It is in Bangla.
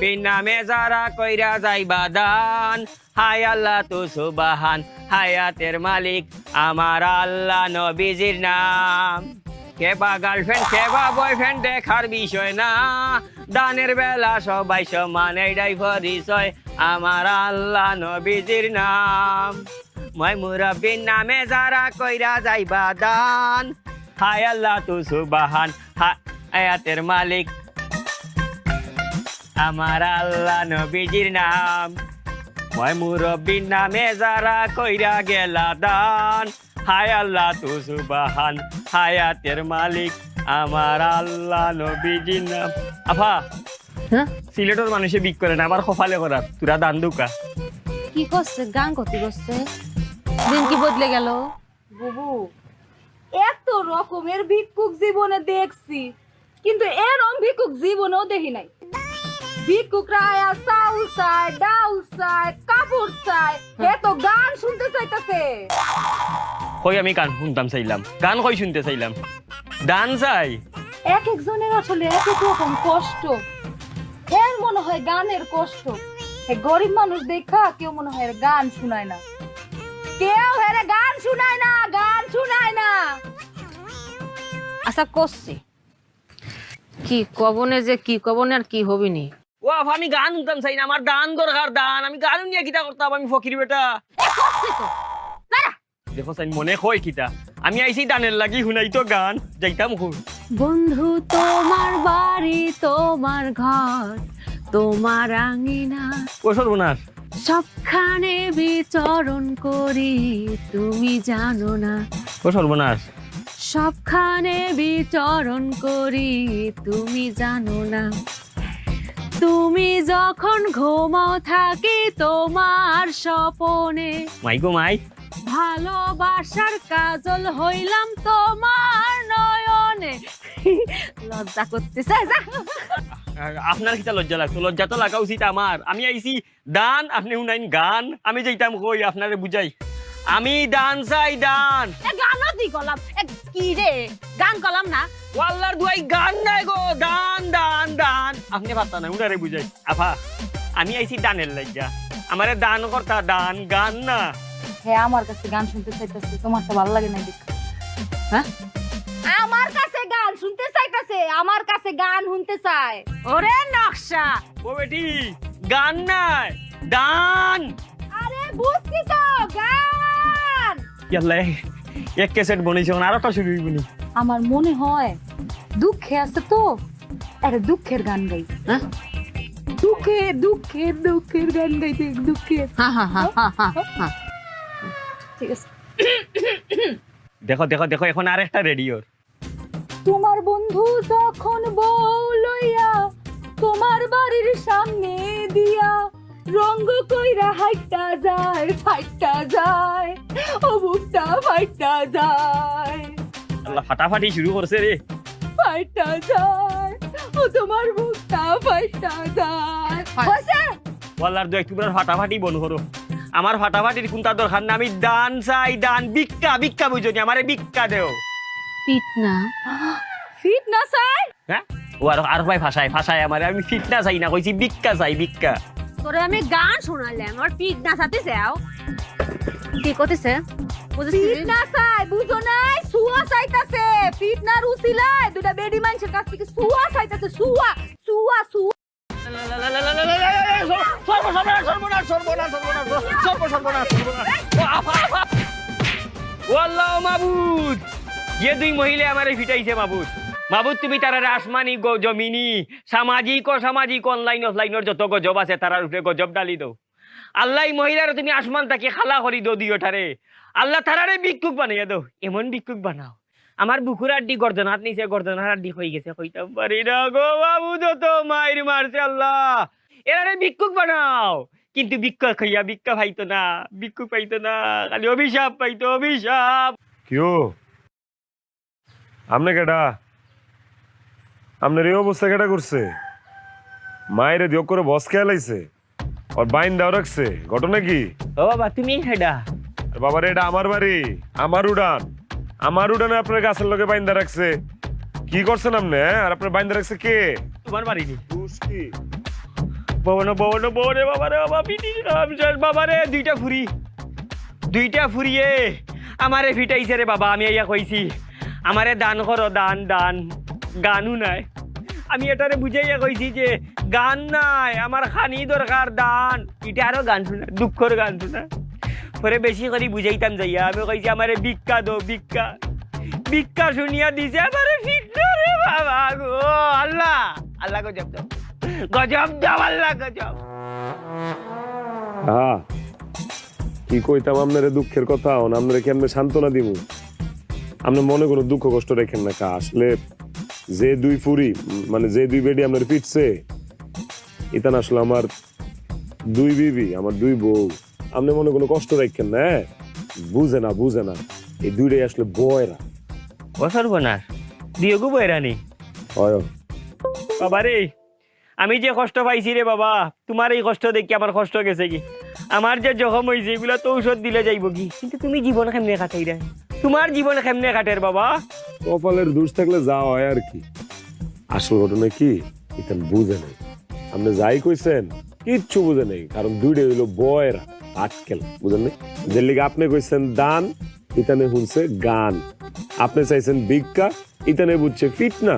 মুরব্বীর নামে যারা কইরা যাইবা দান, হায় আল্লাহ তু সুবহান, হায়াতের মালিক আমার আল্লাহ, নবীজির নাম। কেবা গার্লফ্রেন্ড কেবা বয়ফ্রেন্ড দেখার বিষয় না, দানের বেলা সবাই সমান, এইটাই পরিচয় আমার আল্লাহ, নবীজির নাম। মই মুরব্বীর নামে যারা কইরা যাইবা দান, হায় আল্লাহ তু সুবহান, হায়াতের মালিক আমার আল্লাহ, নবীজির নাম। মই মুরব্বীর নামে যারা কইরা গেলা দান, হায় আল্লাহ তু সুবহান, হায়াতের মালিক আমার আল্লাহ, নবীজির নাম। আফা সিলেটের মানুষে বিক করে না, আমার কপালে করার তোরা দান দুকা। কি করছে? গান করতে করছে, দিন কি বদলে গেল। বুবু, এত রকমের ভিক্ষুক জীবনে দেখছি, কিন্তু এরকম ভিক্ষুক জীবনেও দেখি নাই। ভিক্ষুকরা আয়া চাউল চায়, ডাউল চায়, কাপড় চায়, এ তো গান শুনতে চাইতেছে। কই আমি গান শুনতাম চাইলাম, গান কই শুনতে চাইলাম, দান চাই। এক একজনের আসলে এক এক রকম কষ্ট। এর মনে হয় গানের কষ্ট, গরিব মানুষ দেখা কেউ মনে হয় গান শুনায় না, কেউ হেরে গান শুনায় না, গান শুনায় না। আচ্ছা করছে কি কবনে, যে কি কবনে আর কি হবিনি। ও আফা আমি গান শুনতাম চাই না, আমার দান দরকার, দান। আমি গান নিয়ে কিতা করতাম, আমি ফকির বেটা। দেখো চাই মনে কয় কিতা, আমি আইছি দানের লাগি শুনাই তো গান যাইতাম খুব। বন্ধু তোমার বাড়ি, তোমার ঘর, তোমার আঙিনা, ও সর্বনাশ, সবখানে বিচরণ করি, তুমি জানো না। ও সর্বনাশ, সবখানে বিচরণ করি, তুমি জানো না। তুমি যখন ঘুমাও থাকি তোমার স্বপনে, মাই গো মাই, ভালোবাসার কাজল হইলাম তোমার নয়নে। লজ্জা করতেছে। আপনার কিতা লজ্জা লাগতো? লজ্জা তো লাগা উচিত আমার। আমি আইছি দান, আপনি শুনাইন গান। আমি যাইতাম কই আপনারে বুঝাই, আমি দান চাই, দান। গানও দি গলাম, কি রে গান গলাম না। ওয়াল্লার দুয়াই গান নাই গো, দান দান দান। আপনি পারতা না, উনারে বুঝাই। আফা আমি আইছি দানের লজ্জা, আমারে দান করতা, দান গান না। হ্যাঁ, আমার কাছে গান শুনতে চাইতেছে, তোমার তো ভালো লাগে না দেখ। হ্যাঁ, আমার কাছে গান শুনতে চাইতেছে, আমার কাছে গান শুনতে চায়। ওরে নকশা, ও বেটি গান নাই, দান। আরে বুঝছি তো, গান। ইয়াল্লা এক ক্যাসেট বনেছে, আর একটা শুরু হইবনি। আমার মনে হয় দুঃখে আছে তো, আরে দুঃখের গান গাই। হ্যাঁ, দুঃখের দুঃখের দুঃখের গান গাইতে, দুঃখের। হ্যাঁ হ্যাঁ হ্যাঁ হ্যাঁ হ্যাঁ, ঠিক আছে। দেখো দেখো দেখো, এখন আর একটা রেডিওর। তোমার বন্ধু যখন বউ লইয়া তোমার বাড়ির সামনে দিয়া রঙ্গ কইরা হাইটা যায়, ফাইটা যায়, ও বুকটা ফাইটা যায়, আল্লাহ ফাটাফাটি শুরু করছে রে। ফাইটা যায়, ও তোমার বুকটা ফাইটা যায়। হইছে? ওয়াল্লার দু একটু ফাটাফাটি বন করো। আমার ফাটাফাটির কোনটা দরকার না, আমি দান চাই, দান। ভিক্ষা ভিক্ষা বুঝনি, আমারে ভিক্ষা দেও। পিট না ফিট না চাই? হ্যাঁ, ও আর ভাই ভাষায় ভাষায় আমারে, আমি ফিট না চাই না, কইছি ভিক্ষা চাই, ভিক্ষা। তোরে আমি গান শোনালাম, আর পিট না সাথে যাও। কি করতেছে ফিট না চাই, বুঝো নাই? সুয়া চাইতাছে। ফিট না রুচিলায় দুটা বেডি মানুষের কাছ থেকে সুয়া চাইতাছে, সুয়া সুয়া সুয়া। সর্বনাশ সর্বনাশ সর্বনাশ সর্বনাশ সর্বনাশ সর্বনাশ। ও আফা আফা, ওয়াল্লাহ মাবুদ, যে দুই মহিলা আমারে ফিটাইছে মাবুদ। মাবুদ তুমি তারারে আসমানি জমিনি, সামাজিক ও সামাজিক অনলাইন অফলাইনের যত গজব আছে তারার উপরে গজব ডালি দাও। আল্লাহ মহিলারা তুমি আসমান তাকে খালা করি দো দিওটারে। আল্লাহ তারারে ভিক্ষুক বানাইয়া দাও, এমন ভিক্ষুক বানাও। আমার বুকুর আড্ডি গর্দনাত নিচে, গর্দনার আড্ডি হয়ে গেছে, কইতাম পারি না গো বাবু, যত মাইর মারছে আল্লাহ। এরারে ভিক্ষুক বানাও, কিন্তু ভিক্ষা খাইয়া ভিক্ষা পাইতো না, ভিক্ষুক পাইতো না, খালি অভিশাপ পাইতো, অভিশাপ। কিও আমনে কেডা? আপনার এই অবস্থা কেডা করছে? মায়ের দিও করে বস খেয়ালাইছে, আর বাইন দাও রাখছে, ঘটনা কি? ও বাবা তুমি হেডা? আর বাবার এটা আমার বাড়ি, আমার উড়ান, আমার উড়ানে আপনার গাছের লগে বাইন্দা রাখছে। কি করছেন আপনি? আর আপনার বাইন্দা রাখছে কে? তোমার বাড়ি নি? কি ববনে বাবা রে বাবা পিটি রাম শেষ বাবা রে দুইটা ফুরিয়ে আমারে ফিটাইছে রে বাবা আমি ইয়া কইছি আমারে দান করো দান গানও নাই আমি এটারে বুঝাইয়া কইছি যে গান নাই আমার খানি দরকার দান এটা আরো গান শোনা দুঃখর গান শোনা পরে বেশি করে বুঝাইতাম যাইয়া আমি কইছি আমারে ভিক্ষা দো ভিক্ষা শুনিয়া দিছে আমারে ফিটনা রে বাবা গো আল্লাহ গজব দাও আল্লাহ গজব হ্যাঁ কি কইতাম আপনার দুঃখের কথা আপনারা কেমনে সান্ত্বনা দিব আপনি মনে কোনো দুঃখ কষ্ট রেখেন না কা আসলে যে দুই ফুরি মানে যে দুই বেডি আপনার পিটছে এটা না আসলে আমার দুই বিবি আমার দুই বউ আপনি মনে কোনো কষ্ট রাখেন না বুঝে না এই দুইটাই আসলে বয়রা বছর বোনার দিয়েগো বয়রানি হয় বাবা রে আমি যে কষ্ট পাইছি রে বাবা তোমার এই কষ্ট দেখি আমার কষ্ট গেছে কি আমার যে জখম হয়েছে এগুলো তো ঔষধ দিলে যাইব কি কিন্তু তুমি জীবন কেমনে কাটাই রে তোমার জীবন কেমনে কাটের বাবা কপালের দোষ থাকলে যা হয় আর কি আসল ঘটনা কি এটা বুঝে নেই আপনি যাই কইছেন কিচ্ছু বুঝে নেই কারণ দুইটা হইলো বয়রা আটকেল বুঝেন নেই যে লিগে আপনি কইছেন দান ইতানে শুনছে গান আপনি চাইছেন ভিক্ষা ইতানে বুঝছে ফিটনা